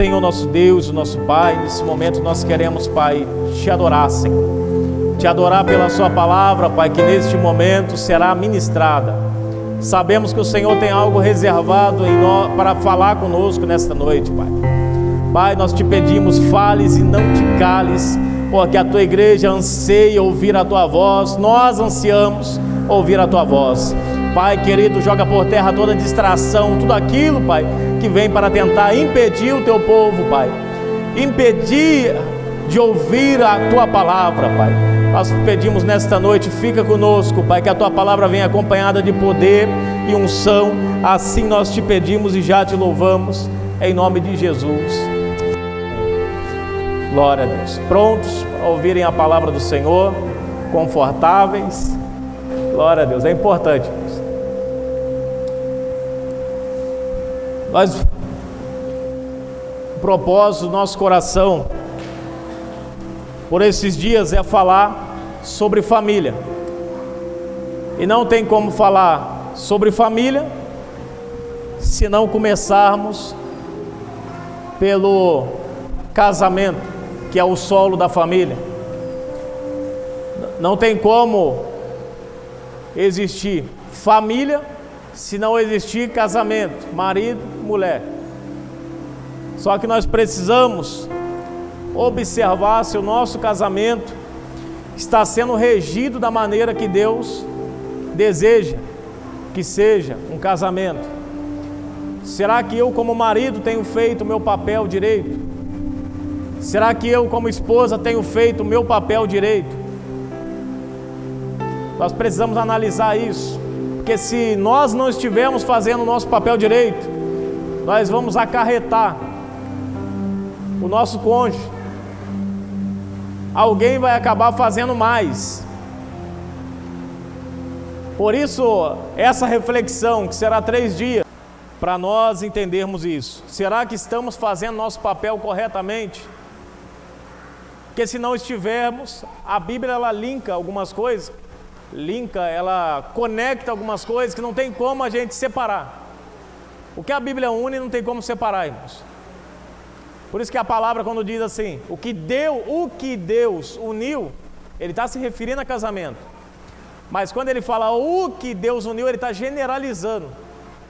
Senhor nosso Deus, o nosso Pai, nesse momento nós queremos, Pai, te adorar, Senhor. Te adorar pela sua palavra, Pai, que neste momento será ministrada. Sabemos que o Senhor tem algo reservado em nós para falar conosco nesta noite, Pai. Pai, nós te pedimos, fales e não te cales, porque a tua igreja anseia ouvir a tua voz, nós ansiamos ouvir a tua voz. Pai querido, joga por terra toda distração, tudo aquilo, Pai, que vem para tentar impedir o teu povo, Pai, impedir de ouvir a tua palavra, Pai. Nós pedimos nesta noite, fica conosco, Pai, que a tua palavra venha acompanhada de poder e unção. Assim nós te pedimos e já te louvamos, em nome de Jesus. Glória a Deus. Prontos para ouvirem a palavra do Senhor, confortáveis. Glória a Deus, é importante, irmãos. O propósito do nosso coração por esses dias é falar sobre família. E não tem como falar sobre família se não começarmos pelo casamento, que é o solo da família. Não tem como existir família se não existir casamento, marido, mulher. Só que nós precisamos observar se o nosso casamento está sendo regido da maneira que Deus deseja que seja um casamento. Será que eu, como marido, tenho feito o meu papel direito? Será que eu, como esposa, tenho feito o meu papel direito? Nós precisamos analisar isso, porque se nós não estivermos fazendo o nosso papel direito, nós vamos acarretar o nosso cônjuge. Alguém vai acabar fazendo mais. Por isso, essa reflexão, que será 3 dias, para nós entendermos isso. Será que estamos fazendo nosso papel corretamente? Porque se não estivermos, a Bíblia ela linka algumas coisas, ela conecta algumas coisas que não tem como a gente separar. O que a Bíblia une não tem como separar, irmãos. Por isso que a palavra, quando diz assim, o que Deus uniu, ele está se referindo a casamento. Mas quando ele fala o que Deus uniu, ele está generalizando.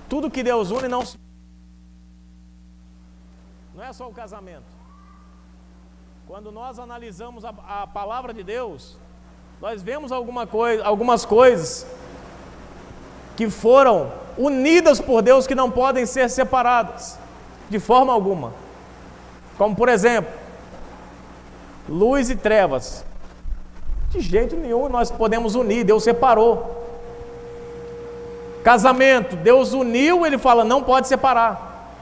Tudo que Deus une não é só o casamento. Quando nós analisamos a palavra de Deus, nós vemos algumas coisas que foram unidas por Deus que não podem ser separadas de forma alguma. Como por exemplo, luz e trevas. De jeito nenhum nós podemos unir, Deus separou. Casamento, Deus uniu, ele fala, não pode separar.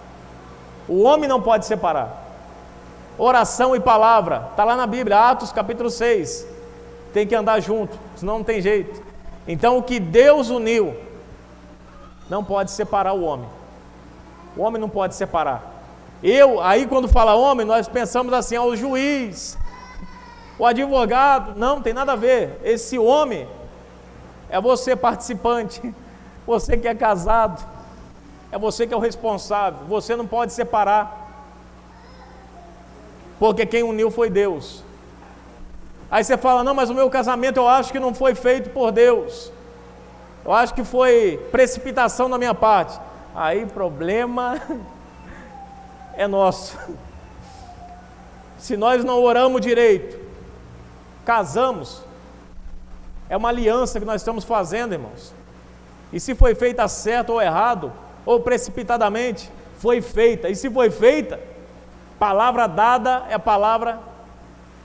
O homem não pode separar. Oração e palavra, está lá na Bíblia, Atos capítulo 6. Tem que andar junto, senão não tem jeito. Então o que Deus uniu, não pode separar o homem. O homem não pode separar. Aí quando fala homem, nós pensamos assim, o juiz, o advogado, não tem nada a ver. Esse homem é você participante, você que é casado, é você que é o responsável, você não pode separar, porque quem uniu foi Deus. Aí você fala, não, mas o meu casamento eu acho que não foi feito por Deus, eu acho que foi precipitação da minha parte. Aí problema é nosso. Se nós não oramos direito, casamos, é uma aliança que nós estamos fazendo, irmãos. E se foi feita certo ou errado, ou precipitadamente, foi feita. E se foi feita, palavra dada é palavra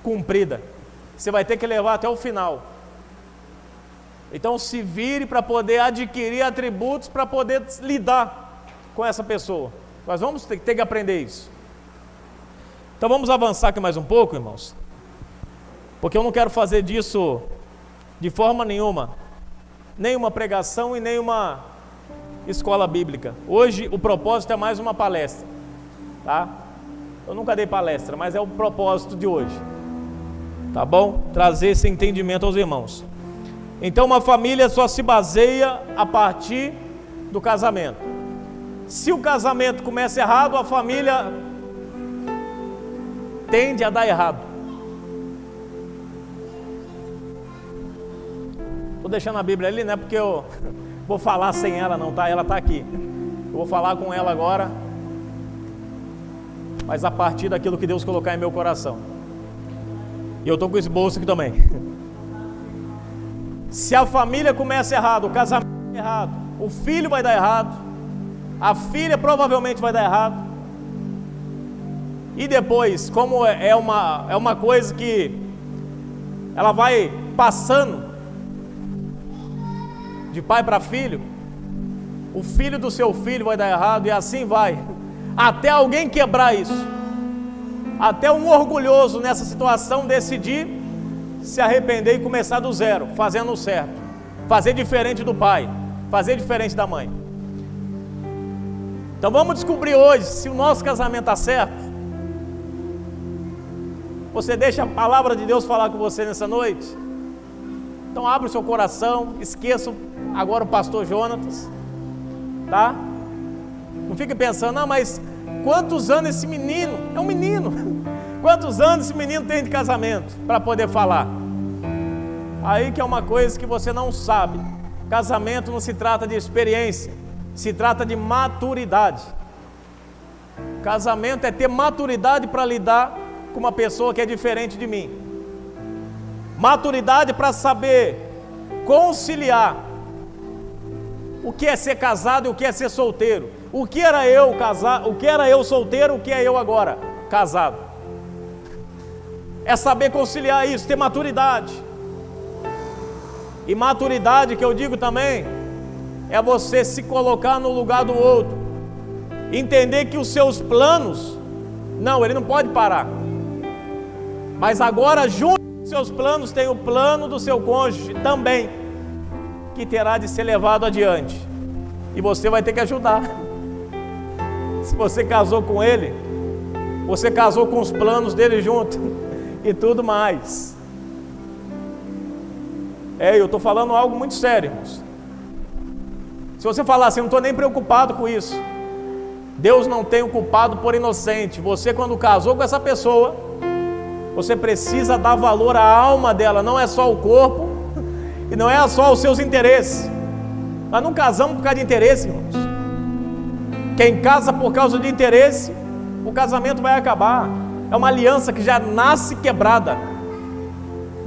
cumprida. Você vai ter que levar até o final. Então se vire para poder adquirir atributos para poder lidar com essa pessoa. Nós vamos ter que aprender isso. Então vamos avançar aqui mais um pouco, irmãos, porque eu não quero fazer disso de forma nenhuma, nem uma pregação e nem uma escola bíblica. Hoje o propósito é mais uma palestra, tá? Eu nunca dei palestra, mas é o propósito de hoje, tá bom? Trazer esse entendimento aos irmãos. Então uma família só se baseia a partir do casamento. Se o casamento começa errado, a família tende a dar errado. Estou deixando a Bíblia ali, não é porque eu vou falar sem ela não, tá? Ela está aqui. Eu vou falar com ela agora, mas a partir daquilo que Deus colocar em meu coração. E eu estou com esse bolso aqui também. Se a família começa errado, o casamento é errado, o filho vai dar errado, a filha provavelmente vai dar errado. E depois, como é uma coisa que ela vai passando de pai para filho, o filho do seu filho vai dar errado e assim vai, até alguém quebrar isso, até um orgulhoso nessa situação decidir se arrepender e começar do zero, fazendo o certo, fazer diferente do pai, fazer diferente da mãe. Então vamos descobrir hoje se o nosso casamento está certo. Você deixa a palavra de Deus falar com você nessa noite? Então abre o seu coração, esqueça agora o pastor Jonatas, tá? Não fique pensando, não, mas quantos anos esse menino, é um menino, quantos anos esse menino tem de casamento para poder falar? Aí que é uma coisa que você não sabe. Casamento não se trata de experiência, se trata de maturidade. Casamento é ter maturidade para lidar com uma pessoa que é diferente de mim. Maturidade para saber conciliar o que é ser casado e o que é ser solteiro. O que era eu casado, o que era eu solteiro, o que é eu agora casado. É saber conciliar isso, ter maturidade. E maturidade, que eu digo também, é você se colocar no lugar do outro. Entender que os seus planos, não, ele não pode parar. Mas agora, junto com seus planos, tem o plano do seu cônjuge também, que terá de ser levado adiante. E você vai ter que ajudar. Se você casou com ele, você casou com os planos dele junto e tudo mais. Eu estou falando algo muito sério, irmãos. Se você falar assim, eu não estou nem preocupado com isso. Deus não tem o culpado por inocente. Você, quando casou com essa pessoa, você precisa dar valor à alma dela, não é só o corpo e não é só os seus interesses. Nós não casamos por causa de interesse, irmãos. Quem casa por causa de interesse, o casamento vai acabar. É uma aliança que já nasce quebrada,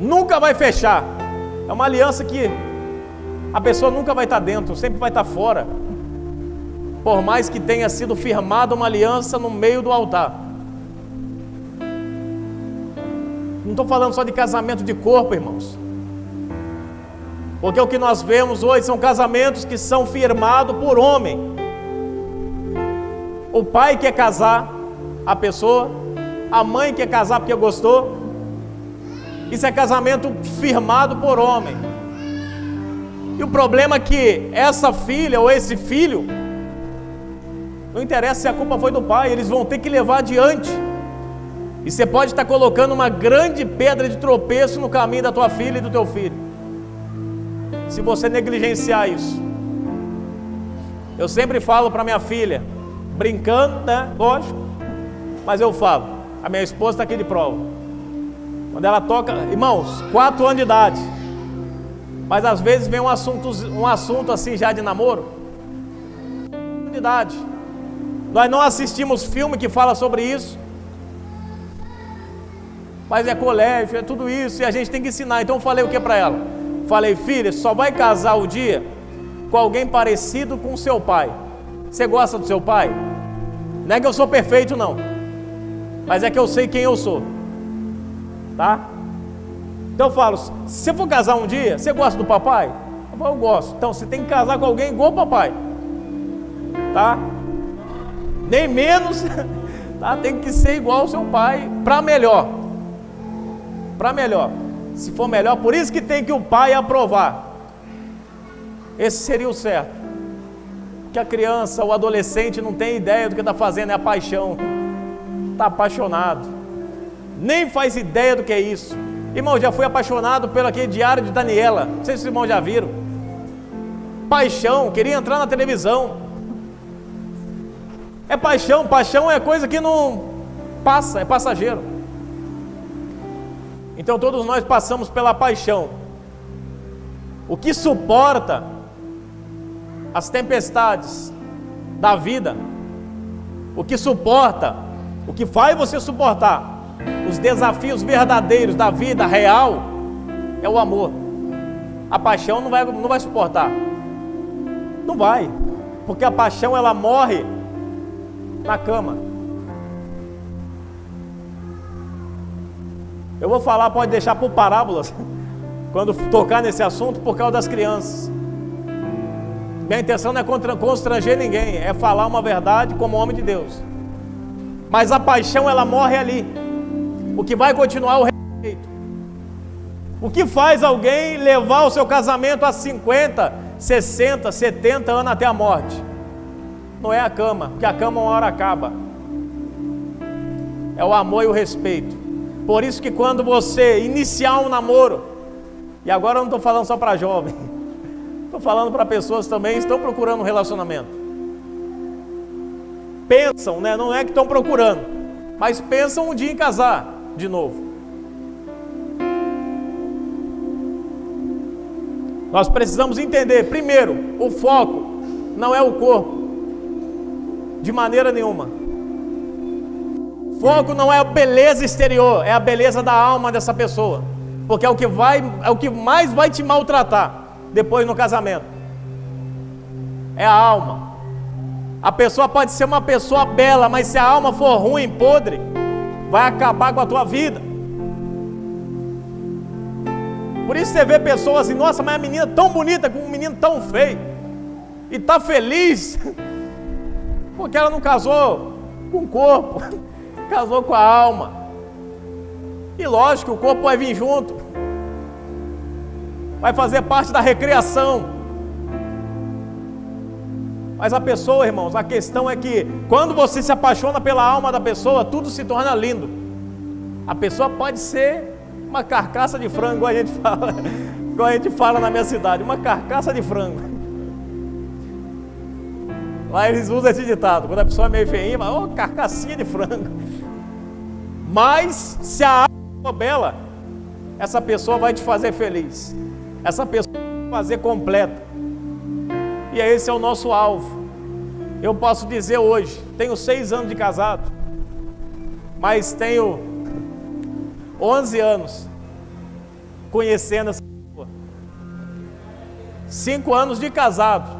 nunca vai fechar. É uma aliança que a pessoa nunca vai estar dentro, sempre vai estar fora, por mais que tenha sido firmada uma aliança no meio do altar. Não estou falando só de casamento de corpo, irmãos, porque o que nós vemos hoje são casamentos que são firmados por homem. O pai quer casar a pessoa, a mãe quer casar porque gostou. Isso é casamento firmado por homem. E o problema é que essa filha ou esse filho, não interessa se a culpa foi do pai, eles vão ter que levar adiante. E você pode estar colocando uma grande pedra de tropeço no caminho da tua filha e do teu filho, se você negligenciar isso. Eu sempre falo para minha filha, brincando, né? Lógico, mas eu falo, a minha esposa está aqui de prova. Quando ela toca, irmãos, 4 anos de idade, mas às vezes vem um assunto assim já de namoro, de idade. Nós não assistimos filme que fala sobre isso, mas é colégio, é tudo isso, e a gente tem que ensinar. Então eu falei o que para ela? Falei, filha, só vai casar o dia com alguém parecido com o seu pai. Você gosta do seu pai? Não é que eu sou perfeito não, mas é que eu sei quem eu sou, tá? Então eu falo, se você for casar um dia, você gosta do papai? Eu gosto. Então você tem que casar com alguém igual o papai, tá? Nem menos, tá? Tem que ser igual ao seu pai, para melhor. Para melhor, se for melhor, por isso que tem que o pai aprovar. Esse seria o certo. Que a criança, o adolescente não tem ideia do que está fazendo, é a paixão, está apaixonado, nem faz ideia do que é isso. Irmão, já fui apaixonado pelo aquele Diário de Daniela, não sei se os irmãos já viram. Paixão, queria entrar na televisão. É paixão, paixão é coisa que não passa, é passageiro. Então todos nós passamos pela paixão. O que suporta as tempestades da vida, o que suporta, o que faz você suportar os desafios verdadeiros da vida real, é o amor. A paixão não vai suportar. Não vai. Porque a paixão, ela morre na cama. Eu vou falar, pode deixar por parábolas, quando tocar nesse assunto, por causa das crianças. Minha intenção não é constranger ninguém, é falar uma verdade como homem de Deus. Mas a paixão, ela morre ali. O que vai continuar é o respeito. O que faz alguém levar o seu casamento a 50, 60, 70 anos até a morte? Não é a cama, porque a cama uma hora acaba. É o amor e o respeito. Por isso que quando você iniciar um namoro, e agora eu não estou falando só para jovem, estou falando para pessoas também que estão procurando um relacionamento. Pensam, né? Não é que estão procurando, mas pensam um dia em casar de novo. Nós precisamos entender, primeiro, o foco não é o corpo, de maneira nenhuma. Foco não é a beleza exterior, é a beleza da alma dessa pessoa, porque é o que mais vai te maltratar depois no casamento. É a alma. A pessoa pode ser uma pessoa bela, mas se a alma for ruim, podre, vai acabar com a tua vida. Por isso você vê pessoas assim, nossa, mas a menina tão bonita com um menino tão feio, e tá feliz, porque ela não casou com o corpo, casou com a alma. E lógico, o corpo vai vir junto, vai fazer parte da recreação. Mas a pessoa, irmãos, a questão é que quando você se apaixona pela alma da pessoa, tudo se torna lindo. A pessoa pode ser uma carcaça de frango, igual a gente fala na minha cidade, uma carcaça de frango. Lá eles usam esse ditado, quando a pessoa é meio feinha, fala, oh, carcassinha de frango. Mas se a alma for bela, essa pessoa vai te fazer feliz, essa pessoa vai te fazer completa. E esse é o nosso alvo. Eu posso dizer hoje, tenho 6 anos de casado, mas tenho 11 anos conhecendo essa pessoa. 5 anos de casado,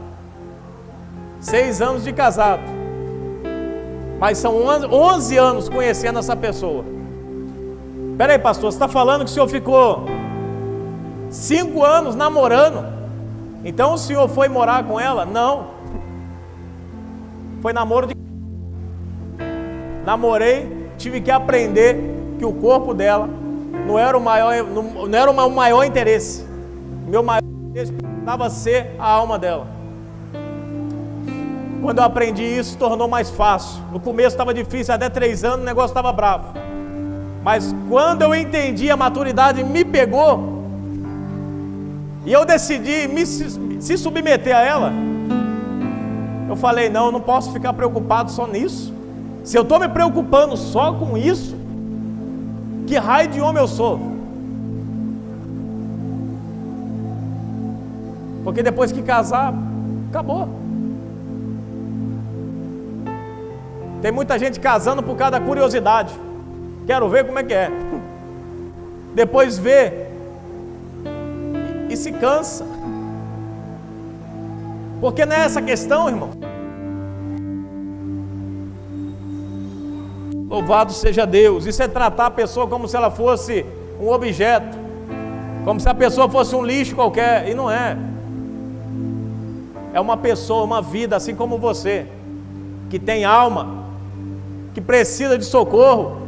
6 anos de casado, mas são 11 anos conhecendo essa pessoa. Espera aí, pastor, você está falando que o senhor ficou 5 anos namorando? Então o senhor foi morar com ela? Não. Foi namoro de... Namorei, tive que aprender que o corpo dela não era o maior interesse. Meu maior interesse precisava ser a alma dela. Quando eu aprendi isso, tornou mais fácil. No começo estava difícil, até 3 anos o negócio estava bravo. Mas quando eu entendi, a maturidade me pegou, e eu decidi se submeter a ela, eu falei, não, eu não posso ficar preocupado só nisso. Se eu estou me preocupando só com isso, que raio de homem eu sou? Porque depois que casar, acabou. Tem muita gente casando por causa da curiosidade. Quero ver como é que é. Depois vê e se cansa. Porque não é essa questão, irmão. Louvado seja Deus. Isso é tratar a pessoa como se ela fosse um objeto, como se a pessoa fosse um lixo qualquer, e não é. É uma pessoa, uma vida, assim como você, que tem alma, que precisa de socorro.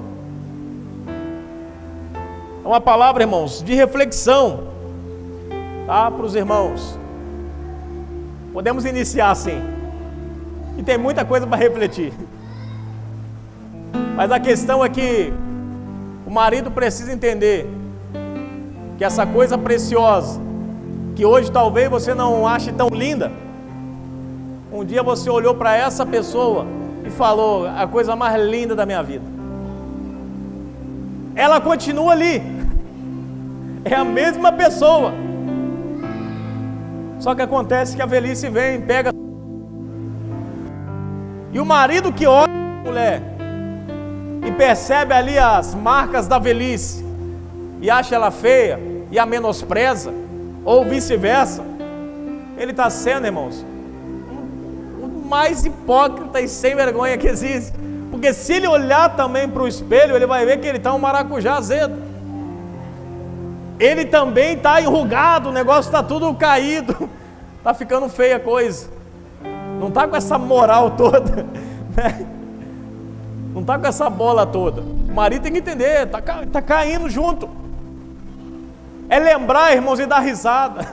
É uma palavra, irmãos, de reflexão, tá? Para os irmãos. Podemos iniciar assim, e tem muita coisa para refletir. Mas a questão é que o marido precisa entender que essa coisa preciosa, que hoje talvez você não ache tão linda, um dia você olhou para essa pessoa e falou, a coisa mais linda da minha vida. Ela continua ali, É a mesma pessoa. Só que acontece que a velhice vem, pega. E o marido que olha a mulher e percebe ali as marcas da velhice e acha ela feia e a menospreza, ou vice-versa, ele está sendo, irmãos, o mais hipócrita e sem vergonha que existe. Porque se ele olhar também para o espelho, ele vai ver que ele está um maracujá azedo. Ele também está enrugado, o negócio está tudo caído, está ficando feia a coisa. Não está com essa moral toda, né? Não está com essa bola toda. O marido tem que entender, está caindo junto. É lembrar, irmãos, e dar risada.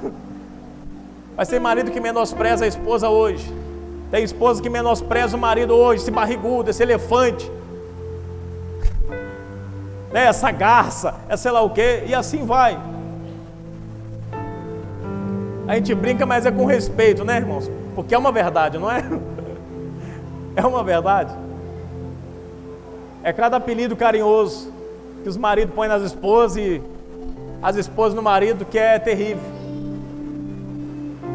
Vai ter marido que menospreza a esposa hoje. Tem esposa que menospreza o marido hoje, esse barrigudo, esse elefante, né? Essa garça, é sei lá o quê, e assim vai. A gente brinca, mas é com respeito, né, irmãos? Porque é uma verdade, não é? É uma verdade. É cada apelido carinhoso que os maridos põem nas esposas e as esposas no marido, que é terrível.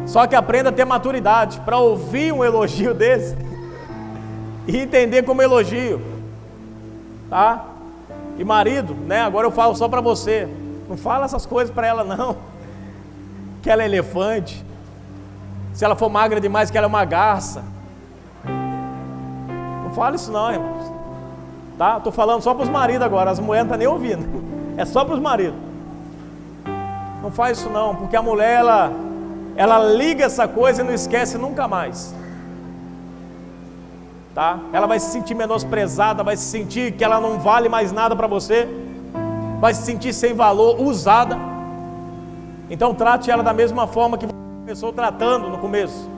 Só que aprenda a ter maturidade para ouvir um elogio desse e entender como elogio, tá? E marido, né? Agora eu falo só para você, não fala essas coisas para ela não, que ela é elefante, se ela for magra demais que ela é uma garça. Não fala isso não, irmãos, tá? Estou falando só para os maridos agora, as mulheres não estão nem ouvindo, é só para os maridos. Não faz isso não, porque a mulher ela liga essa coisa e não esquece nunca mais, tá? Ela vai se sentir menosprezada, vai se sentir que ela não vale mais nada para você, vai se sentir sem valor, usada. Então trate ela da mesma forma que você começou tratando no começo.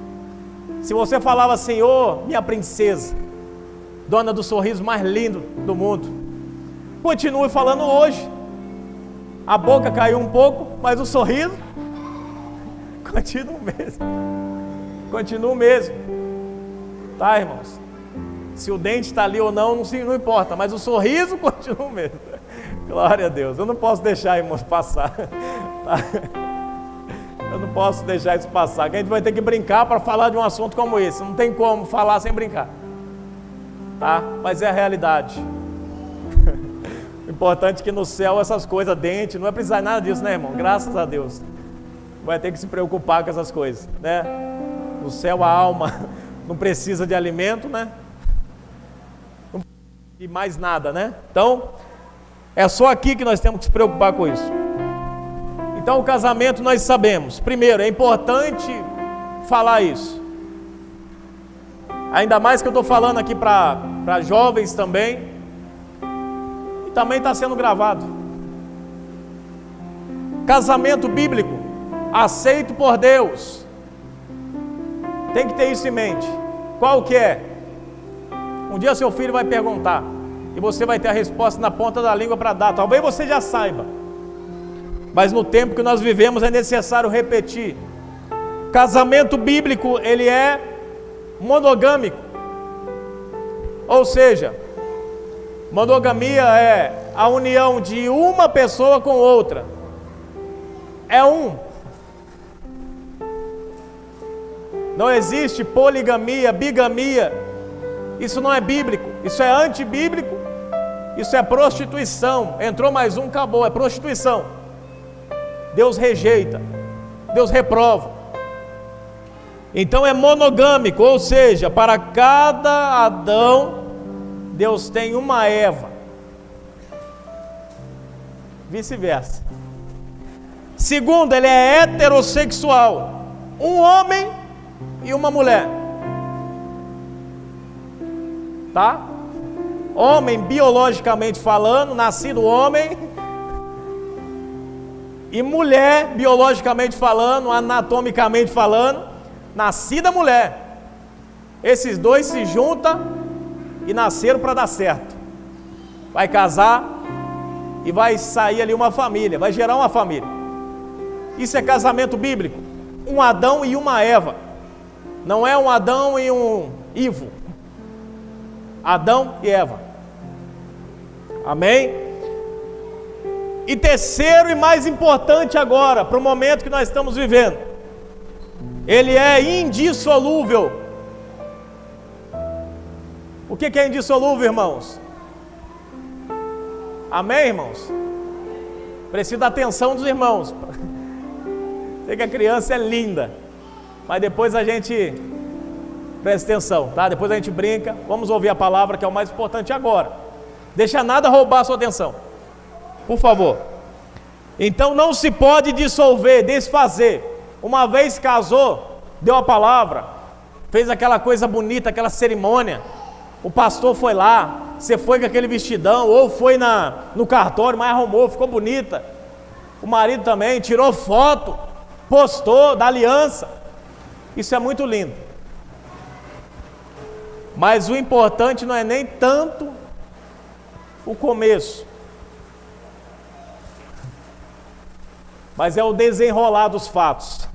Se você falava assim: ô minha princesa, dona do sorriso mais lindo do mundo, continue falando hoje. A boca caiu um pouco, mas o sorriso continua o mesmo. Continua o mesmo. Tá, irmãos? Se o dente está ali ou não, não importa, mas o sorriso continua o mesmo. Glória a Deus. Eu não posso deixar, irmãos, passar. Tá? Eu não posso deixar isso passar. Que a gente vai ter que brincar para falar de um assunto como esse. Não tem como falar sem brincar. Tá? Mas é a realidade. O importante é que no céu essas coisas, dente, não vai precisar nada disso, né, irmão? Graças a Deus. Vai ter que se preocupar com essas coisas, né? No céu a alma não precisa de alimento, né? Não precisa de mais nada, né? Então, é só aqui que nós temos que se preocupar com isso. Então, o casamento nós sabemos. Primeiro, é importante falar isso. Ainda mais que eu estou falando aqui para jovens também. Também está sendo gravado. Casamento bíblico, aceito por Deus. Tem que ter isso em mente. Qual que é? Um dia seu filho vai perguntar e você vai ter a resposta na ponta da língua para dar. Talvez você já saiba, mas no tempo que nós vivemos é necessário repetir. Casamento bíblico, ele é monogâmico. Ou seja, monogamia é a união de uma pessoa com outra. É um. Não existe poligamia, bigamia. Isso não é bíblico. Isso é antibíblico. Isso é prostituição. Entrou mais um, acabou. É prostituição. Deus rejeita. Deus reprova. Então é monogâmico. Ou seja, para cada Adão, Deus tem uma Eva. Vice-versa. Segundo, ele é heterossexual. Um homem e uma mulher. Tá? Homem biologicamente falando, nascido homem. E mulher biologicamente falando, anatomicamente falando, nascida mulher. Esses dois se juntam e nasceram para dar certo. Vai casar e vai sair ali uma família, vai gerar uma família. Isso é casamento bíblico. Um Adão e uma Eva. Não é um Adão e um Ivo. Adão e Eva. Amém? E terceiro e mais importante agora, para o momento que nós estamos vivendo, ele é indissolúvel. O que é indissolúvel, irmãos? Amém, irmãos? Preciso da atenção dos irmãos. Sei que a criança é linda, mas depois a gente presta atenção, tá? Depois a gente brinca. Vamos ouvir a palavra, que é o mais importante agora. Deixa nada roubar a sua atenção, por favor. Então não se pode dissolver, desfazer. Uma vez casou, deu a palavra, fez aquela coisa bonita, aquela cerimônia, o pastor foi lá, você foi com aquele vestidão, ou foi no cartório, mas arrumou, ficou bonita. O marido também tirou foto, postou da aliança. Isso é muito lindo. Mas o importante não é nem tanto o começo, mas é o desenrolar dos fatos.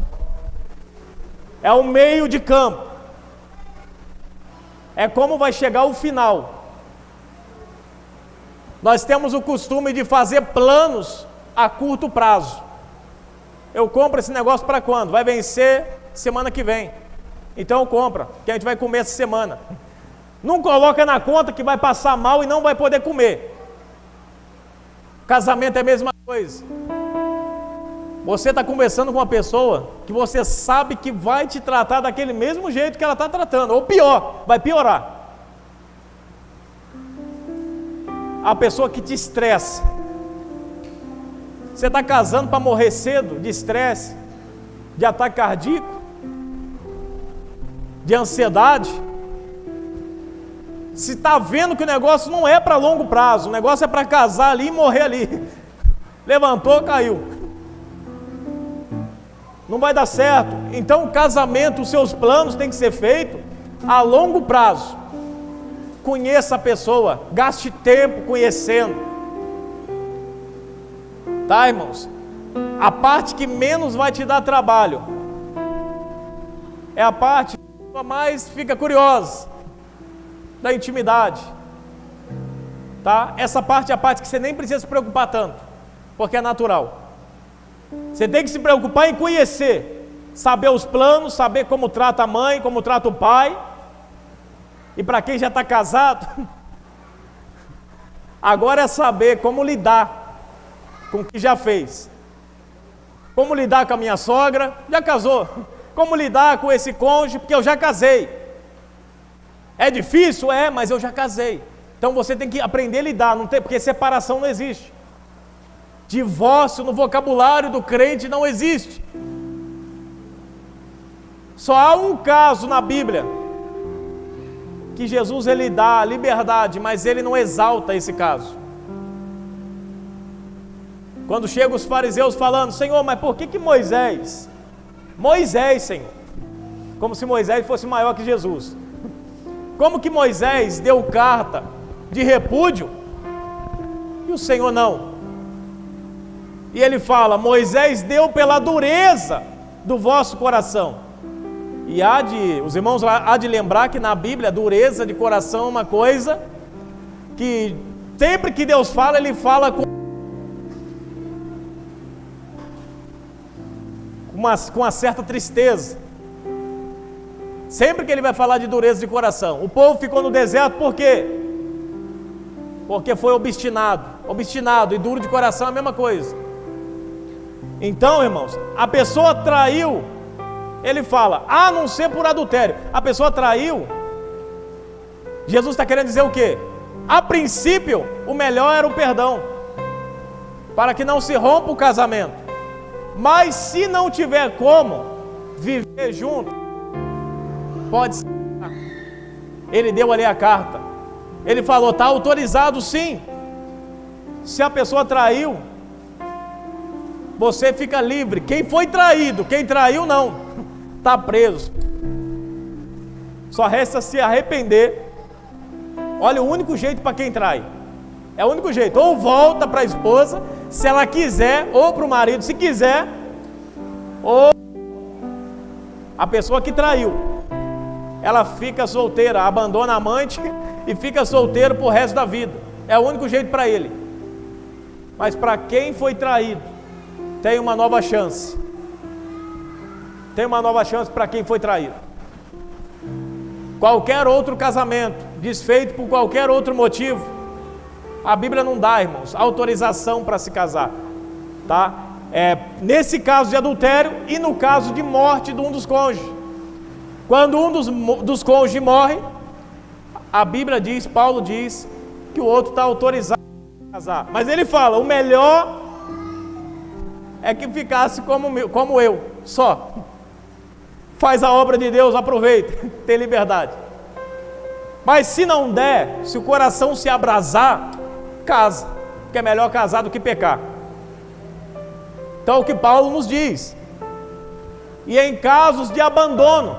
É o meio de campo. É como vai chegar o final. Nós temos o costume de fazer planos a curto prazo. Eu compro esse negócio para quando? Vai vencer semana que vem. Então compra, que a gente vai comer essa semana. Não coloca na conta que vai passar mal e não vai poder comer. Casamento é a mesma coisa. Você está conversando com uma pessoa que você sabe que vai te tratar daquele mesmo jeito que ela está tratando, ou pior, vai piorar. A pessoa que te estressa. Você está casando para morrer cedo, de estresse, de ataque cardíaco, de ansiedade. Se está vendo que o negócio não é para longo prazo, o negócio é para casar ali e morrer ali. Levantou, caiu. Não vai dar certo. Então o casamento, os seus planos têm que ser feitos a longo prazo. Conheça a pessoa, gaste tempo conhecendo. Tá, irmãos? A parte que menos vai te dar trabalho é a parte que mais fica curiosa, da intimidade. Tá? Essa parte é a parte que você nem precisa se preocupar tanto, porque é natural. Você tem que se preocupar em conhecer, saber os planos, saber como trata a mãe, como trata o pai. E para quem já está casado, agora é saber como lidar com o que já fez. Como lidar com a minha sogra, já casou. Como lidar com esse cônjuge, porque eu já casei. É difícil? É, mas eu já casei. Então você tem que aprender a lidar, não tem, porque separação não existe. Divórcio no vocabulário do crente não existe. Só há um caso na Bíblia que Jesus ele dá liberdade, mas ele não exalta esse caso. Quando chegam os fariseus falando: Senhor, mas por que Moisés, Senhor, como se Moisés fosse maior que Jesus, como que Moisés deu carta de repúdio e o Senhor não? E ele fala: Moisés deu pela dureza do vosso coração. E os irmãos há de lembrar que na Bíblia, dureza de coração é uma coisa que sempre que Deus fala, Ele fala com uma certa tristeza. Sempre que Ele vai falar de dureza de coração. O povo ficou no deserto por quê? Porque foi obstinado e duro de coração é a mesma coisa. Então, irmãos, a pessoa traiu. Ele fala, a não ser por adultério. A pessoa traiu. Jesus está querendo dizer o quê? A princípio, o melhor era o perdão, para que não se rompa o casamento. Mas se não tiver como viver junto, pode ser. Ele deu ali a carta. Ele falou, está autorizado sim. Se a pessoa traiu, você fica livre. Quem foi traído, quem traiu não, está preso. Só resta se arrepender. Olha, o único jeito para quem trai, é o único jeito, ou volta para a esposa, se ela quiser, ou para o marido, se quiser, ou a pessoa que traiu, ela fica solteira, abandona a amante e fica solteiro pro resto da vida. É o único jeito para ele. Mas para quem foi traído, tem uma nova chance. Tem uma nova chance para quem foi traído. Qualquer outro casamento, desfeito por qualquer outro motivo, a Bíblia não dá, irmãos, autorização para se casar, tá? Nesse caso de adultério e no caso de morte de um dos cônjuges. Quando um dos cônjuges morre, a Bíblia diz, Paulo diz, que o outro está autorizado a casar. Mas ele fala, o melhor é que ficasse como eu, só. Faz a obra de Deus, aproveita, tem liberdade. Mas se não der, se o coração se abrasar, casa, porque é melhor casar do que pecar. Então é o que Paulo nos diz. E em casos de abandono,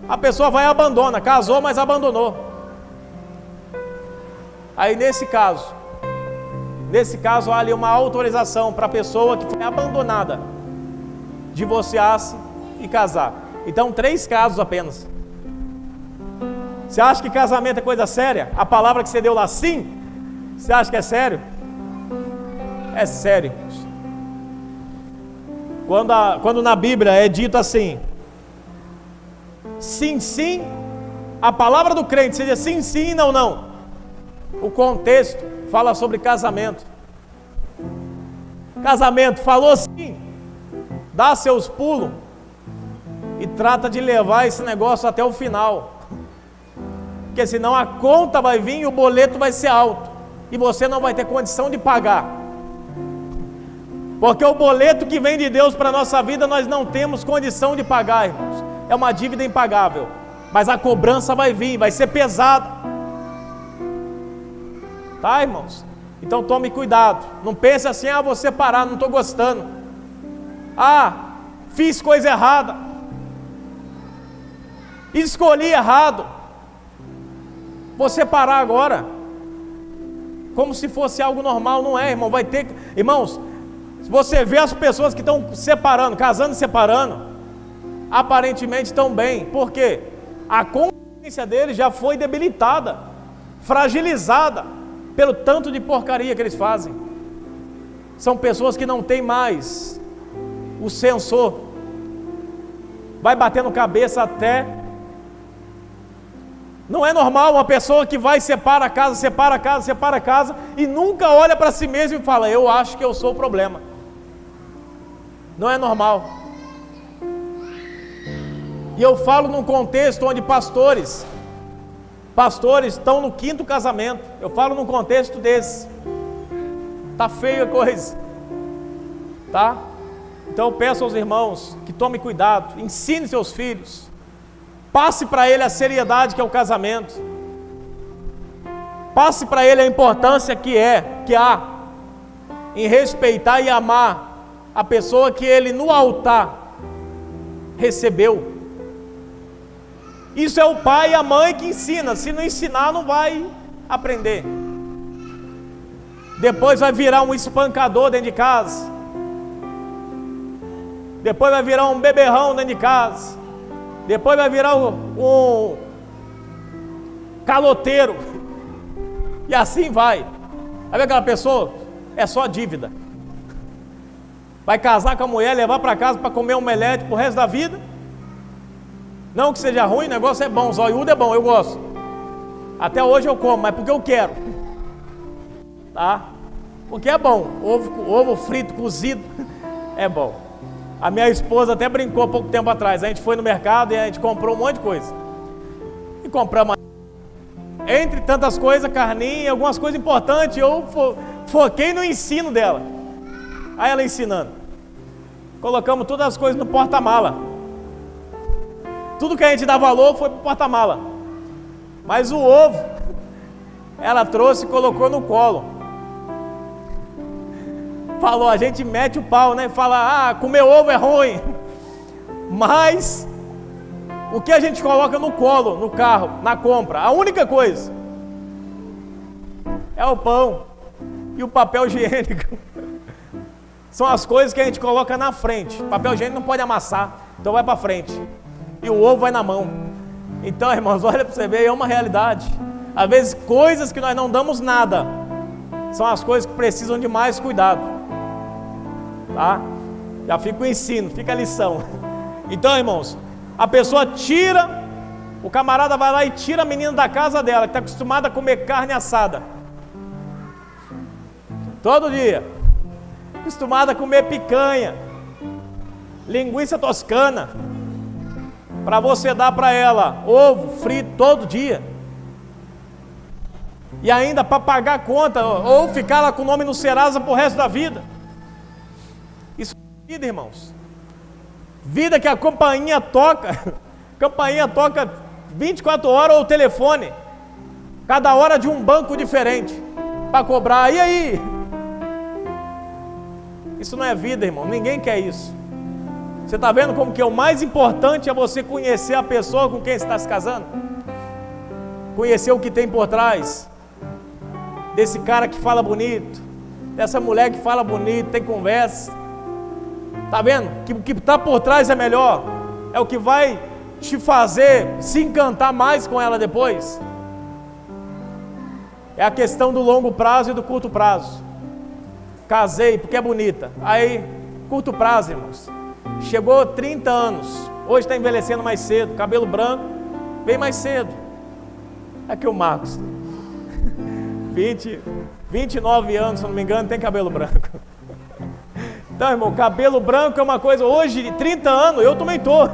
a pessoa vai e abandona, casou, mas abandonou. Aí nesse caso há ali uma autorização para a pessoa que foi abandonada, divorciar-se e casar. Então 3 casos apenas. Você acha que casamento é coisa séria? A palavra que você deu lá, sim? Você acha que é sério? É sério. Quando na Bíblia é dito assim, sim, sim, a palavra do crente seja sim, sim, não, não. O contexto fala sobre casamento. Casamento, falou sim, dá seus pulos e trata de levar esse negócio até o final. Porque senão a conta vai vir e o boleto vai ser alto. E você não vai ter condição de pagar. Porque o boleto que vem de Deus para a nossa vida, nós não temos condição de pagar, irmãos. É uma dívida impagável. Mas a cobrança vai vir, vai ser pesada. Tá, irmãos? Então tome cuidado. Não pense assim, vou separar, não estou gostando. Fiz coisa errada. Escolhi errado. Vou separar agora. Como se fosse algo normal, não é, irmão? Vai ter. Irmãos, se você vê as pessoas que estão separando, casando e separando, aparentemente estão bem. Por quê? A consciência deles já foi debilitada, fragilizada pelo tanto de porcaria que eles fazem. São pessoas que não têm mais o sensor. Vai batendo cabeça até. Não é normal uma pessoa que vai separa a casa e nunca olha para si mesmo e fala, eu acho que eu sou o problema. Não é normal. E eu falo num contexto onde pastores estão no 5º casamento. Eu falo num contexto desse. Tá feia a coisa. Tá? Então eu peço aos irmãos que tomem cuidado, ensine seus filhos. Passe para ele a seriedade que é o casamento. Passe para ele a importância que há em respeitar e amar a pessoa que ele no altar recebeu. Isso é o pai e a mãe que ensina. Se não ensinar, não vai aprender. Depois vai virar um espancador dentro de casa. Depois vai virar um beberrão dentro de casa. Depois vai virar um caloteiro. E assim vai. Aí vem aquela pessoa, é só dívida. Vai casar com a mulher, levar para casa para comer um omelete pro resto da vida. Não que seja ruim, o negócio é bom, zoiudo é bom, eu gosto. Até hoje eu como, mas porque eu quero. Tá? Porque é bom. Ovo frito, cozido, é bom. A minha esposa até brincou há pouco tempo atrás. A gente foi no mercado e a gente comprou um monte de coisa. E compramos, entre tantas coisas, carninha, algumas coisas importantes. Eu foquei no ensino dela. Aí ela ensinando. Colocamos todas as coisas no porta-mala. Tudo que a gente dá valor foi pro porta-mala. Mas o ovo, ela trouxe e colocou no colo. Falou, a gente mete o pau, né? Fala, comer ovo é ruim. Mas o que a gente coloca no colo, no carro, na compra, a única coisa é o pão e o papel higiênico. São as coisas que a gente coloca na frente. Papel higiênico não pode amassar, então vai para frente. E o ovo vai na mão. Então, irmãos, olha para você ver, é uma realidade. Às vezes coisas que nós não damos nada, são as coisas que precisam de mais cuidado, tá? Já fica o ensino, fica a lição. Então, irmãos, a pessoa tira, o camarada vai lá e tira a menina da casa dela, que está acostumada a comer carne assada todo dia, acostumada a comer picanha, linguiça toscana, para você dar para ela ovo frito todo dia, e ainda para pagar a conta, ou ficar lá com o nome no Serasa pro resto da vida. Isso é vida, irmãos. Vida que a campainha toca 24 horas, ou o telefone, cada hora de um banco diferente, para cobrar, e aí? Isso não é vida, irmão, ninguém quer isso. Você está vendo como que o mais importante é você conhecer a pessoa com quem está se casando? Conhecer o que tem por trás desse cara que fala bonito, dessa mulher que fala bonito, tem conversa. Está vendo? Que o que está por trás é melhor, é o que vai te fazer se encantar mais com ela depois. É a questão do longo prazo e do curto prazo. Casei porque é bonita. Aí, curto prazo, irmãos. Chegou 30 anos. Hoje está envelhecendo mais cedo. Cabelo branco, bem mais cedo. Aqui o Marcos. 29 anos, se não me engano, tem cabelo branco. Então, irmão, cabelo branco é uma coisa. Hoje, 30 anos, eu também estou.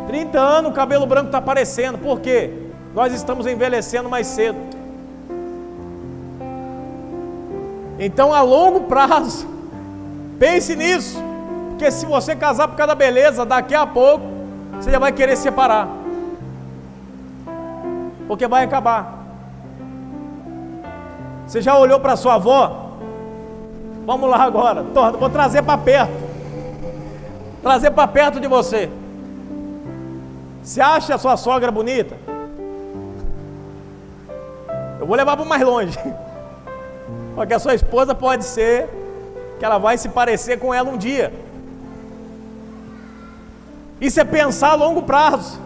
30 anos, o cabelo branco está aparecendo. Por quê? Nós estamos envelhecendo mais cedo. Então, a longo prazo, pense nisso, porque se você casar por causa da beleza, daqui a pouco, você já vai querer se separar, porque vai acabar. Você já olhou para sua avó? Vamos lá agora, vou trazer para perto de você. Você acha a sua sogra bonita? Eu vou levar para mais longe. Porque a sua esposa pode ser que ela vai se parecer com ela um dia. Isso é pensar a longo prazo,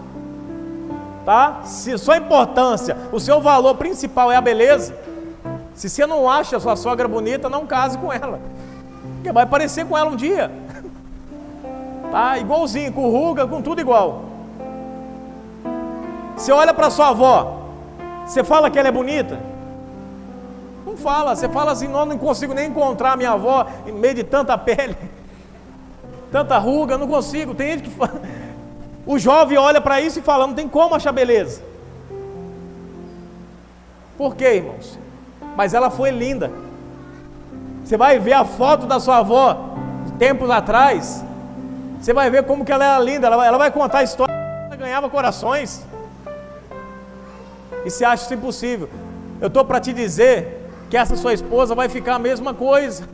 tá? Se sua importância, o seu valor principal é a beleza, se você não acha a sua sogra bonita, não case com ela, porque vai parecer com ela um dia, tá? Igualzinho, com ruga, com tudo igual. Você olha para sua avó, você fala que ela é bonita? Não fala, você fala assim, não consigo nem encontrar minha avó em meio de tanta pele, tanta ruga, não consigo. Tem gente que fala, o jovem olha para isso e fala, não tem como achar beleza. Por quê, irmãos? Mas ela foi linda. Você vai ver a foto da sua avó, de tempos atrás, você vai ver como que ela era linda, ela vai contar a história, ela ganhava corações, e você acha isso impossível. Eu estou para te dizer que essa sua esposa vai ficar a mesma coisa,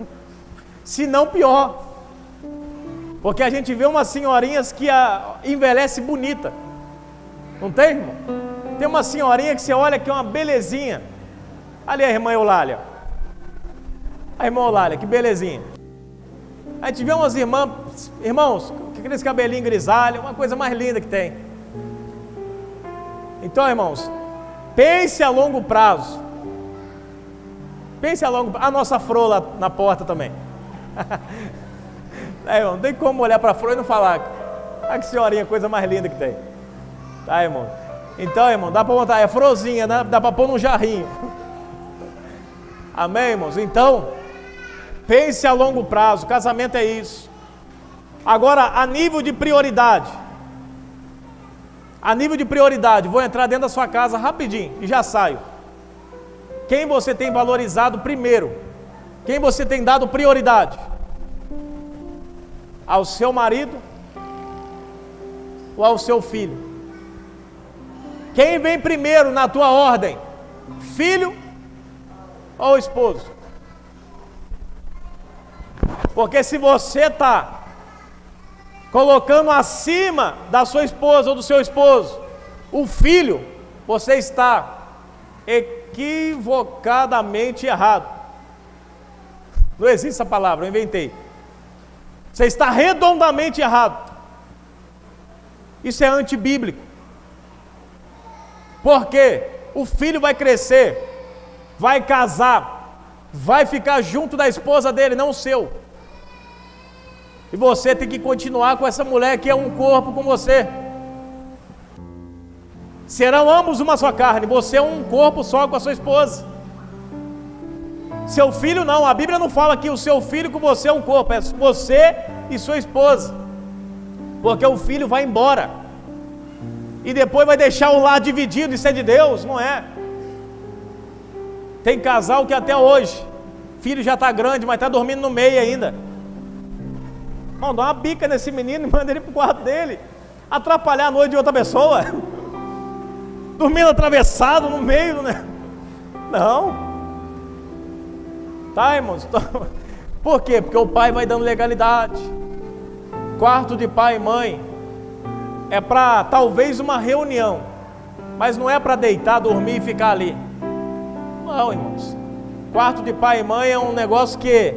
se não pior, porque a gente vê umas senhorinhas que envelhece bonita, não tem, irmão? Tem uma senhorinha que você olha que é uma belezinha, ali a irmã Eulália, que belezinha. A gente vê umas irmãos, com aqueles cabelinhos grisalhos, uma coisa mais linda que tem. Então, irmãos, pense a longo prazo. Pense a longo prazo. A nossa flor lá na porta também. Irmão, não tem como olhar para a flor e não falar, ah, que senhorinha, coisa mais linda que tem. Tá, irmão? Então, irmão, dá para montar, é florzinha, né? Dá para pôr num jarrinho. Amém, irmãos? Então, pense a longo prazo, casamento é isso. Agora, a nível de prioridade, vou entrar dentro da sua casa rapidinho e já saio. Quem você tem valorizado primeiro? Quem você tem dado prioridade? Ao seu marido ou ao seu filho? Quem vem primeiro na tua ordem? Filho ou esposo? Porque se você está colocando acima da sua esposa ou do seu esposo o filho, você está equivocadamente errado. Não existe essa palavra, eu inventei. Você está redondamente errado. Isso é antibíblico. Porque o filho vai crescer, vai casar, vai ficar junto da esposa dele, não o seu. E você tem que continuar com essa mulher que é um corpo com você. Serão ambos uma só carne, você é um corpo só com a sua esposa. Seu filho não, a Bíblia não fala que o seu filho com você é um corpo, é você e sua esposa. Porque o filho vai embora e depois vai deixar o lar dividido, isso é de Deus, não é? Tem casal que até hoje, filho já está grande, mas está dormindo no meio ainda. Irmão, dá uma bica nesse menino e manda ele para o quarto dele, atrapalhar a noite de outra pessoa, dormindo atravessado no meio, né? Não. Tá, irmãos? Por quê? Porque o pai vai dando legalidade. Quarto de pai e mãe é para talvez uma reunião, mas não é para deitar, dormir e ficar ali. Não, irmãos. Quarto de pai e mãe é um negócio que...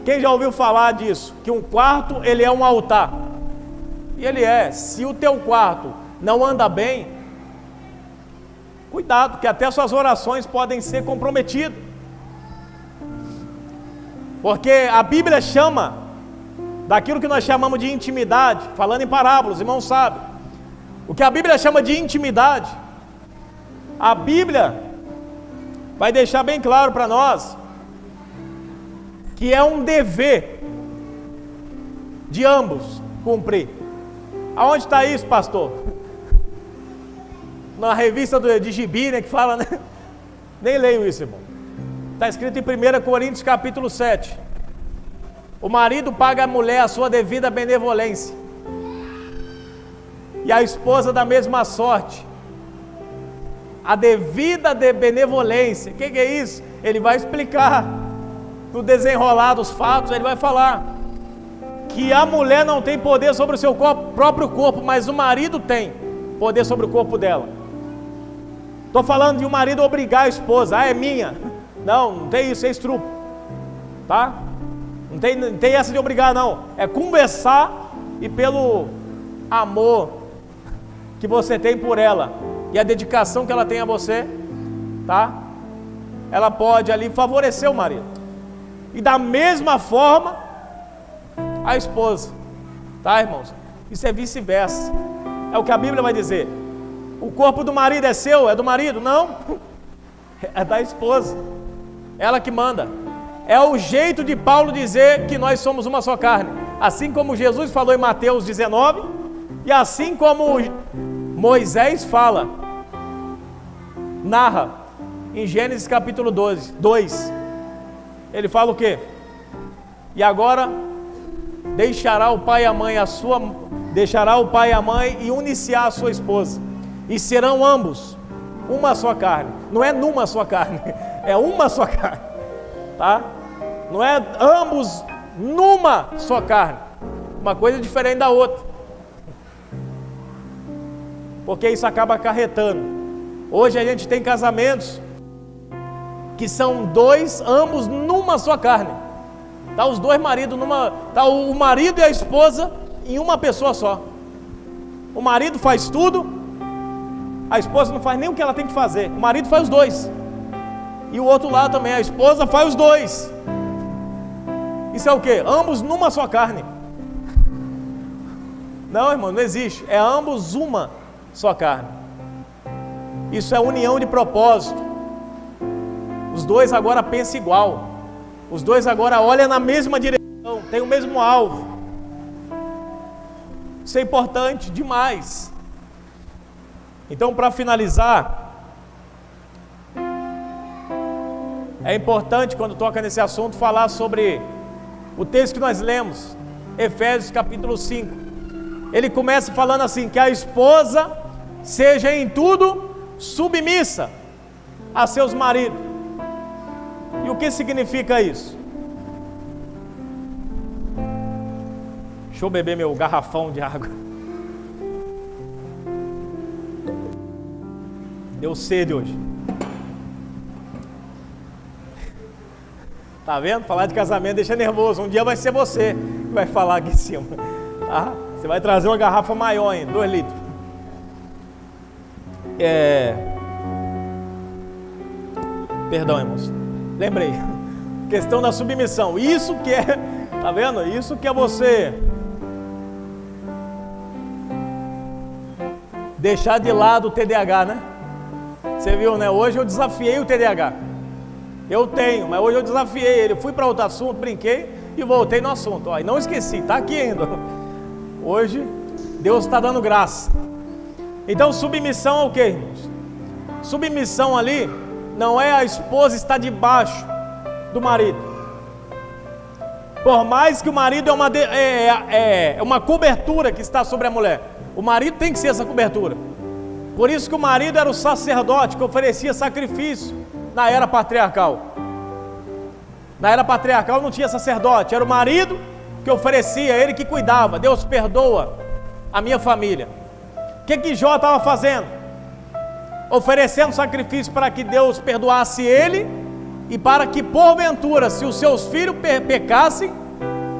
Quem já ouviu falar disso? Que um quarto, ele é um altar. E ele é. Se o teu quarto não anda bem, cuidado, que até suas orações podem ser comprometidas. Porque a Bíblia chama daquilo que nós chamamos de intimidade, falando em parábolas, irmão sabe. O que a Bíblia chama de intimidade, a Bíblia vai deixar bem claro para nós que é um dever de ambos cumprir. Aonde está isso, pastor? Na revista de Gibi, né, que fala, né? Nem leio isso, irmão. Está escrito em 1 Coríntios capítulo 7. O marido paga à mulher a sua devida benevolência, e a esposa da mesma sorte. A devida benevolência, o que é isso? Ele vai explicar, no desenrolar dos fatos, ele vai falar que a mulher não tem poder sobre o seu próprio corpo, mas o marido tem poder sobre o corpo dela. Estou falando de um marido obrigar a esposa, é minha. Não tem isso, é estrupo, tá? Não tem essa de obrigar, não. É conversar e pelo amor que você tem por ela e a dedicação que ela tem a você, tá? Ela pode ali favorecer o marido. E da mesma forma, a esposa, tá, irmãos? Isso é vice-versa. É o que a Bíblia vai dizer. O corpo do marido é seu? É do marido? Não. É da esposa. Ela que manda. É o jeito de Paulo dizer que nós somos uma só carne. Assim como Jesus falou em Mateus 19, e assim como Moisés fala, narra em Gênesis capítulo 2. Ele fala o quê? E agora deixará o pai e a mãe e unir-se-á a sua esposa, e serão ambos uma só carne. Não é numa só carne, é uma só carne, tá? Não é ambos numa só carne. Uma coisa diferente da outra, porque isso acaba acarretando. Hoje a gente tem casamentos que são dois, ambos numa só carne. Tá os dois maridos tá o marido e a esposa em uma pessoa só. O marido faz tudo, a esposa não faz nem o que ela tem que fazer. O marido faz os dois. E o outro lado também, a esposa faz os dois. Isso é o quê? Ambos numa só carne. Não, irmão, não existe. É ambos uma só carne. Isso é união de propósito. Os dois agora pensam igual. Os dois agora olham na mesma direção, têm o mesmo alvo. Isso é importante demais. Então, para finalizar, é importante, quando toca nesse assunto, falar sobre o texto que nós lemos, Efésios capítulo 5. Ele começa falando assim, que a esposa seja em tudo submissa a seus maridos. E o que significa isso? Deixa eu beber meu garrafão de água. Deu sede hoje. Tá vendo? Falar de casamento deixa nervoso. Um dia vai ser você que vai falar aqui em cima. Tá? Você vai trazer uma garrafa maior ainda, 2 litros. Perdão, irmãos. Lembrei. Questão da submissão. Isso que é, tá vendo? Isso que é você deixar de lado o TDAH, né? Você viu, né? Hoje eu desafiei o TDAH. Eu tenho, mas hoje eu desafiei ele. Fui para outro assunto, brinquei e voltei no assunto. Ó, e não esqueci, tá aqui ainda. Hoje Deus está dando graça. Então submissão é o que, irmãos? Submissão ali não é a esposa estar debaixo do marido. Por mais que o marido é uma cobertura que está sobre a mulher, o marido tem que ser essa cobertura. Por isso que o marido era o sacerdote que oferecia sacrifício na era patriarcal. Na era patriarcal não tinha sacerdote, era o marido que oferecia, ele que cuidava. Deus perdoa a minha família. O que Jó estava fazendo? Oferecendo sacrifício para que Deus perdoasse ele e para que porventura, se os seus filhos pecassem,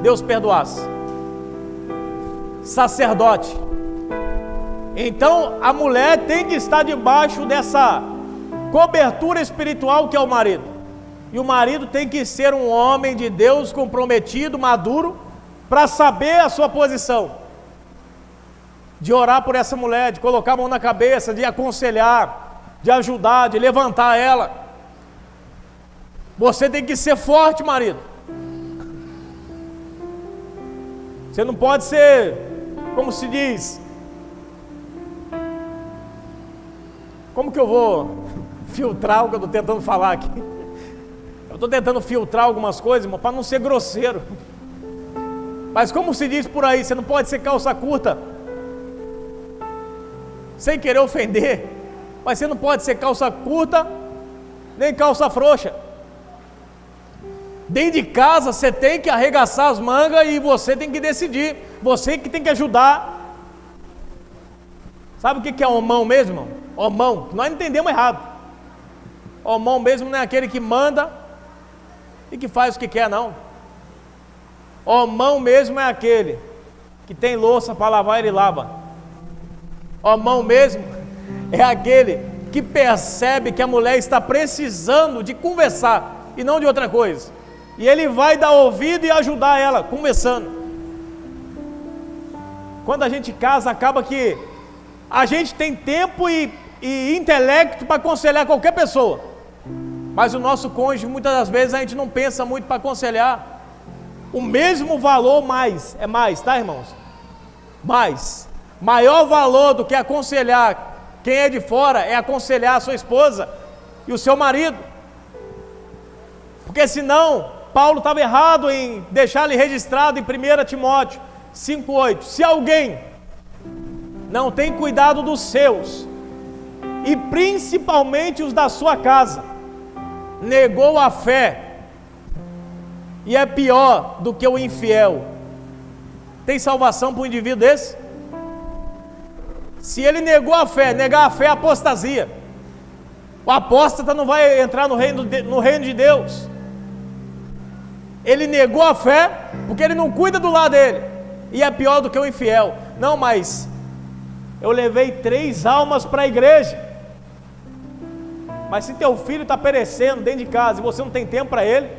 Deus perdoasse. Sacerdote. Então a mulher tem que estar debaixo dessa cobertura espiritual que é o marido. E o marido tem que ser um homem de Deus comprometido, maduro, para saber a sua posição. De orar por essa mulher, de colocar a mão na cabeça, de aconselhar, de ajudar, de levantar ela. Você tem que ser forte, marido. Você não pode ser, como se diz, como que eu vou filtrar o que eu estou tentando falar aqui? Eu estou tentando filtrar algumas coisas, irmão, para não ser grosseiro. Mas como se diz por aí, você não pode ser calça curta, sem querer ofender, mas você não pode ser calça curta, nem calça frouxa. Dentro de casa você tem que arregaçar as mangas e você tem que decidir, você que tem que ajudar. Sabe o que é homão mesmo, irmão? Homão, nós entendemos errado. Homão mesmo não é aquele que manda e que faz o que quer, não. Homão mesmo é aquele que tem louça para lavar, ele lava. Homão mesmo é aquele que percebe que a mulher está precisando de conversar e não de outra coisa. E ele vai dar ouvido e ajudar ela, conversando. Quando a gente casa, acaba que a gente tem tempo e intelecto para aconselhar qualquer pessoa. Mas o nosso cônjuge, muitas das vezes, a gente não pensa muito para aconselhar. O mesmo valor mais, é mais, tá, irmãos? Mais. Maior valor do que aconselhar quem é de fora é aconselhar a sua esposa e o seu marido. Porque senão, Paulo estava errado em deixar ele registrado em 1 Timóteo 5,8. Se alguém não tem cuidado dos seus, e principalmente os da sua casa, negou a fé, e é pior do que o infiel, tem salvação para um indivíduo desse? Se ele negou a fé, negar a fé é apostasia. O apóstata não vai entrar no reino de Deus. Ele negou a fé porque ele não cuida do lado dele, e é pior do que o infiel. Não, mas eu levei 3 almas para a igreja. Mas se teu filho está perecendo dentro de casa e você não tem tempo para ele,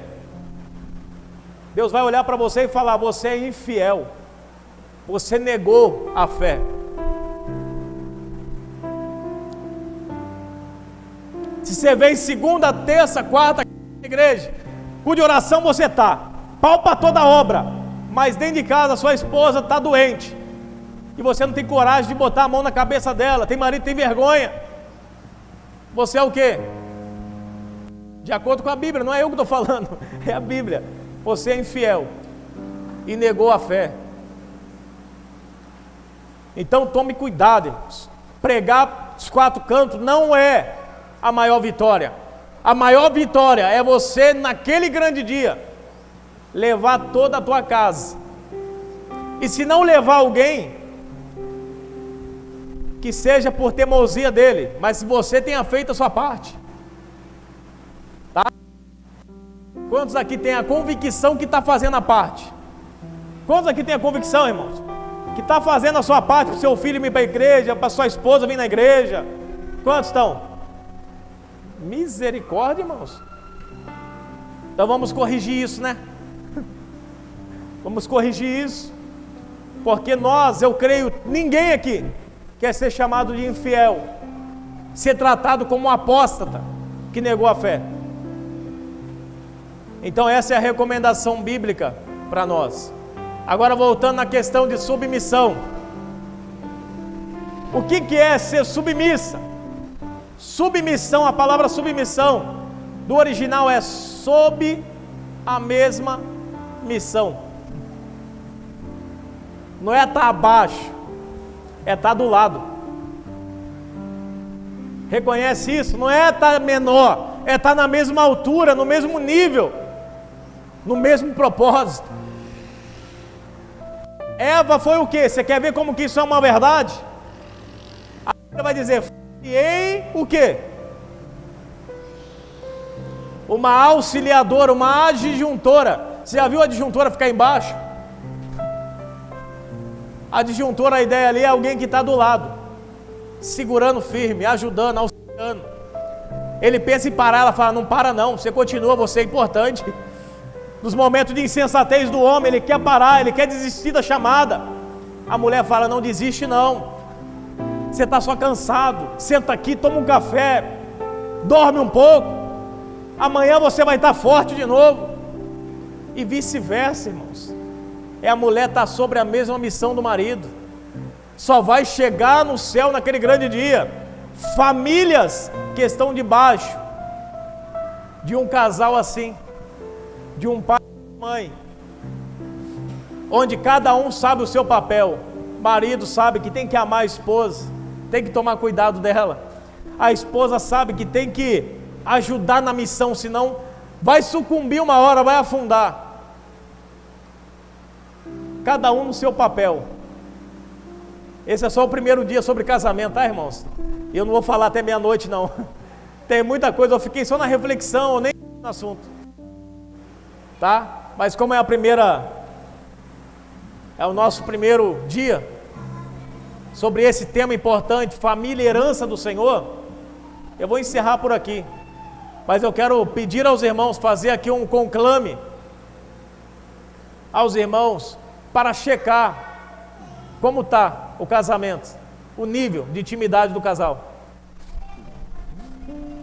Deus vai olhar para você e falar: você é infiel, você negou a fé. Se você vem segunda, terça, quarta na igreja, cu de oração você está, pau para toda obra, mas dentro de casa a sua esposa está doente, e você não tem coragem de botar a mão na cabeça dela, tem marido, tem vergonha, você é o quê? De acordo com a Bíblia, não é eu que estou falando, é a Bíblia. Você é infiel e negou a fé. Então tome cuidado, irmãos. Pregar os 4 cantos não é a maior vitória. A maior vitória é você, naquele grande dia, levar toda a tua casa. E se não levar alguém, que seja por teimosia dele, mas se você tenha feito a sua parte. Tá? Quantos aqui tem a convicção que está fazendo a parte? Quantos aqui tem a convicção, irmãos? Que está fazendo a sua parte para o seu filho vir para a igreja, para a sua esposa vir na igreja? Quantos estão? Misericórdia, irmãos. Então vamos corrigir isso, né? Vamos corrigir isso, porque eu creio, ninguém aqui quer ser chamado de infiel, ser tratado como um apóstata que negou a fé. Então essa é a recomendação bíblica para nós. Agora voltando na questão de submissão. O que é ser submissa? Submissão, a palavra submissão do original é sob a mesma missão. Não é estar abaixo, é estar do lado. Reconhece isso? Não é estar menor, é estar na mesma altura, no mesmo nível, no mesmo propósito. Eva foi o quê? Você quer ver como que isso é uma verdade? A Bíblia vai dizer, em o quê? Uma auxiliadora, uma adjuntora. Você já viu a adjuntora ficar embaixo? A adjuntora, a ideia ali é alguém que está do lado, segurando firme, ajudando, auxiliando. Ele pensa em parar, ela fala, não para não, você continua, você é importante. Nos momentos de insensatez do homem, ele quer parar, ele quer desistir da chamada. A mulher fala, não desiste não, você está só cansado, senta aqui, toma um café, dorme um pouco, amanhã você vai estar forte de novo. E vice-versa, irmãos. É a mulher estar sobre a mesma missão do marido. Só vai chegar no céu naquele grande dia. Famílias que estão debaixo de um casal assim, de um pai e uma mãe, onde cada um sabe o seu papel. O marido sabe que tem que amar a esposa, tem que tomar cuidado dela. A esposa sabe que tem que ajudar na missão, senão vai sucumbir uma hora, vai afundar. Cada um no seu papel. Esse é só o primeiro dia sobre casamento, tá, irmãos? E eu não vou falar até meia-noite, não. Tem muita coisa, eu fiquei só na reflexão, eu nem no assunto. Tá? Mas como é é o nosso primeiro dia sobre esse tema importante, família e herança do Senhor, eu vou encerrar por aqui. Mas eu quero pedir aos irmãos, fazer aqui um conclame aos irmãos, para checar como está o casamento, o nível de intimidade do casal,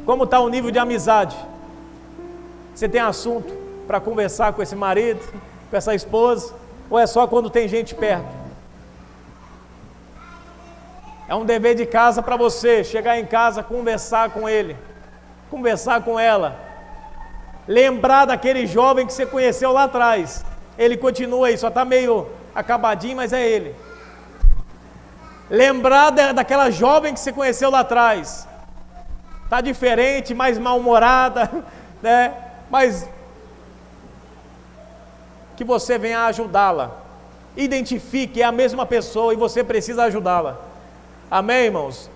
como está o nível de amizade. Você tem assunto para conversar com esse marido, com essa esposa, ou é só quando tem gente perto? É um dever de casa para você chegar em casa, conversar com ele, conversar com ela, lembrar daquele jovem que você conheceu lá atrás. Ele continua aí, só está meio acabadinho, mas é ele. Lembrar daquela jovem que você conheceu lá atrás. Está diferente, mais mal-humorada, né? Mas que você venha ajudá-la. Identifique, é a mesma pessoa e você precisa ajudá-la. Amém, irmãos?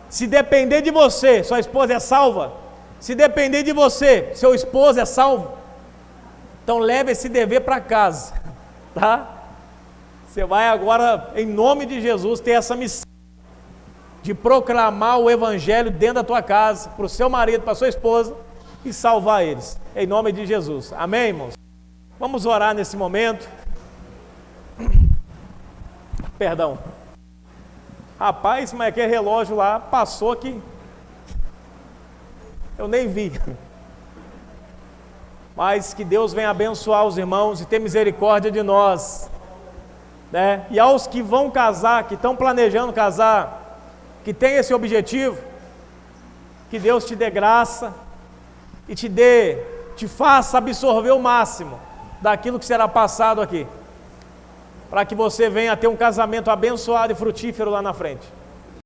Se depender de você, sua esposa é salva. Se depender de você, seu esposo é salvo. Então leve esse dever para casa, tá? Você vai agora, em nome de Jesus, ter essa missão de proclamar o evangelho dentro da tua casa, para o seu marido, para a sua esposa, e salvar eles, em nome de Jesus. Amém, irmãos? Vamos orar nesse momento. Perdão. Rapaz, mas aquele relógio lá passou aqui, eu nem vi. Mas que Deus venha abençoar os irmãos e ter misericórdia de nós, né? E aos que vão casar, que estão planejando casar, que tem esse objetivo, que Deus te dê graça e te faça absorver o máximo daquilo que será passado aqui, para que você venha ter um casamento abençoado e frutífero lá na frente.